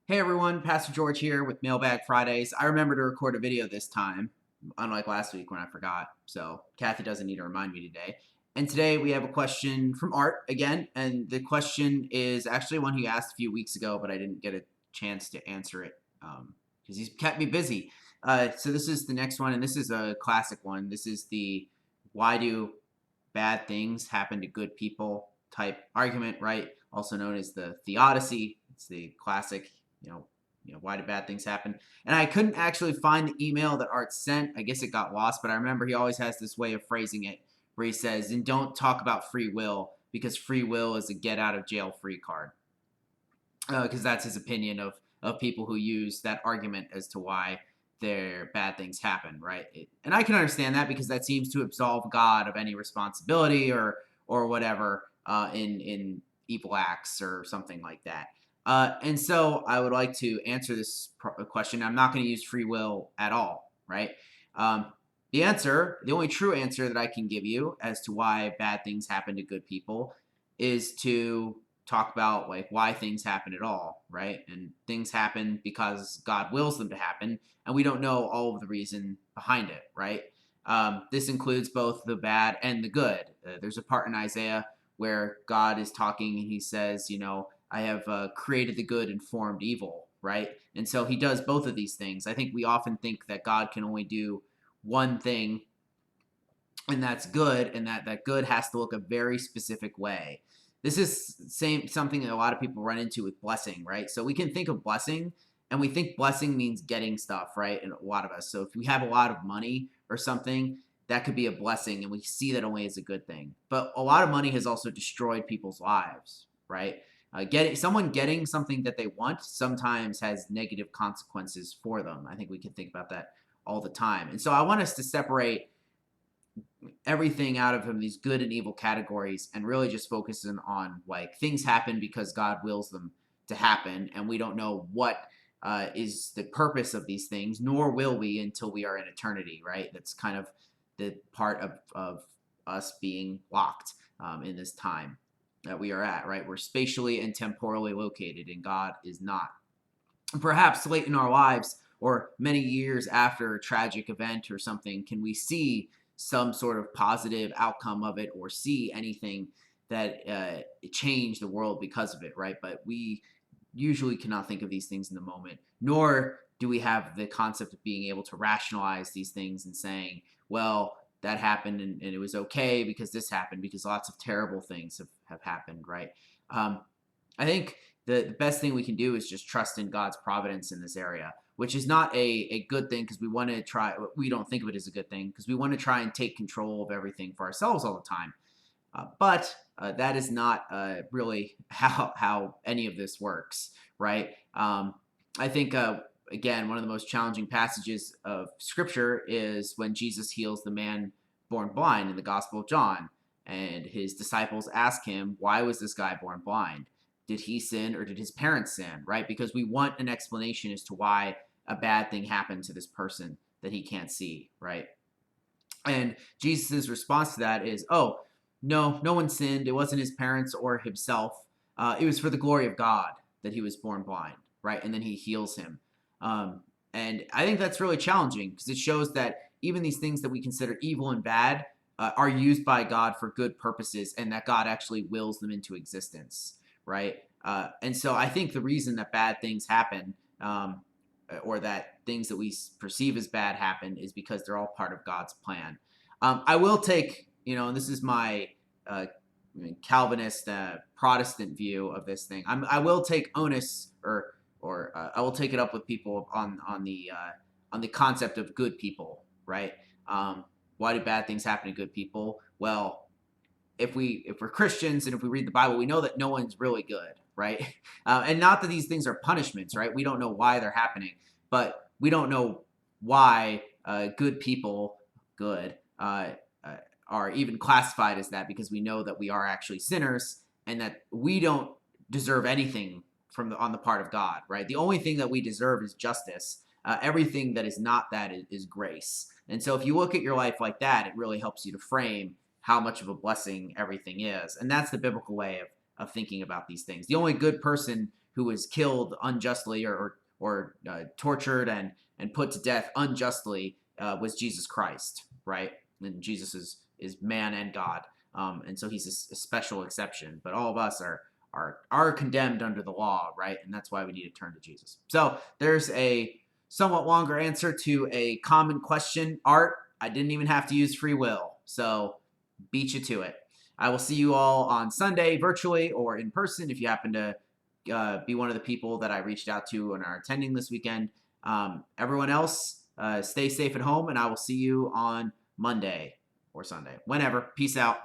Hey everyone, Pastor George here with Mailbag Fridays. I remember to record a video this time, unlike last week when I forgot. So Kathy doesn't need to remind me today. And today we have a question from Art again, and the question is actually one he asked a few weeks ago, but I didn't get a chance to answer it because he's kept me busy. So this is the next one, and this is a classic one. This is the why do bad things happen to good people type argument, right? Also known as the theodicy. It's the classic why do bad things happen? And I couldn't actually find the email that Art sent. I guess it got lost, but I remember he always has this way of phrasing it where he says, and don't talk about free will because free will is a get out of jail free card. Because that's his opinion of people who use that argument as to why their bad things happen, right? And I can understand that because that seems to absolve God of any responsibility or whatever in evil acts or something like that. And so I would like to answer this question. I'm not going to use free will at all, right? The only true answer that I can give you as to why bad things happen to good people is to talk about like why things happen at all, right? And things happen because God wills them to happen, and we don't know all of the reason behind it, right? This includes both the bad and the good. There's a part in Isaiah where God is talking and he says, I have created the good and formed evil, right? And so he does both of these things. I think we often think that God can only do one thing, and that's good, and that good has to look a very specific way. This is something that a lot of people run into with blessing, right? So we can think of blessing, and we think blessing means getting stuff, right? And a lot of us. So if we have a lot of money or something, that could be a blessing, and we see that only as a good thing. But a lot of money has also destroyed people's lives, right? Getting something that they want sometimes has negative consequences for them. I think we can think about that all the time. And so I want us to separate everything out of these good and evil categories and really just focusing on like things happen because God wills them to happen, and we don't know what is the purpose of these things, nor will we until we are in eternity, right? That's kind of the part of us being locked in this time that we are at, right? We're spatially and temporally located, and God is not. Perhaps late in our lives or many years after a tragic event or something, can we see some sort of positive outcome of it or see anything that changed the world because of it, right? But we usually cannot think of these things in the moment, nor do we have the concept of being able to rationalize these things and saying, well, that happened and it was okay because this happened, because lots of terrible things have happened, right? I think the best thing we can do is just trust in God's providence in this area, which is not a good thing because we don't think of it as a good thing because we want to try and take control of everything for ourselves all the time. But that is not really how any of this works, right? I think, again, one of the most challenging passages of Scripture is when Jesus heals the man born blind in the Gospel of John. And his disciples ask him, why was this guy born blind? Did he sin or did his parents sin, right? Because we want an explanation as to why a bad thing happened to this person that he can't see, right? And Jesus' response to that is, oh, no one sinned. It wasn't his parents or himself. It was for the glory of God that he was born blind, right? And then he heals him. And I think that's really challenging because it shows that even these things that we consider evil and bad are used by God for good purposes, and that God actually wills them into existence, right? And so I think the reason that bad things happen, or that things that we perceive as bad happen, is because they're all part of God's plan. I will take, and this is my Calvinist Protestant view of this thing. I will take onus, or I will take it up with people on the concept of good people, right? Why do bad things happen to good people? Well, if we're Christians and if we read the Bible, we know that no one's really good, right? And not that these things are punishments, right? We don't know why they're happening, but we don't know why good people, are even classified as that, because we know that we are actually sinners and that we don't deserve anything on the part of God, right? The only thing that we deserve is justice. Everything that is not that is grace. And so if you look at your life like that, it really helps you to frame how much of a blessing everything is. And that's the biblical way of thinking about these things. The only good person who was killed unjustly or tortured and put to death unjustly was Jesus Christ, right? And Jesus is man and God, and so he's a special exception. But all of us are condemned under the law, right? And that's why we need to turn to Jesus. So there's a somewhat longer answer to a common question. Art, I didn't even have to use free will, so beat you to it. I will see you all on Sunday virtually or in person if you happen to be one of the people that I reached out to and are attending this weekend. Everyone else, stay safe at home, and I will see you on Monday or Sunday. Whenever. Peace out.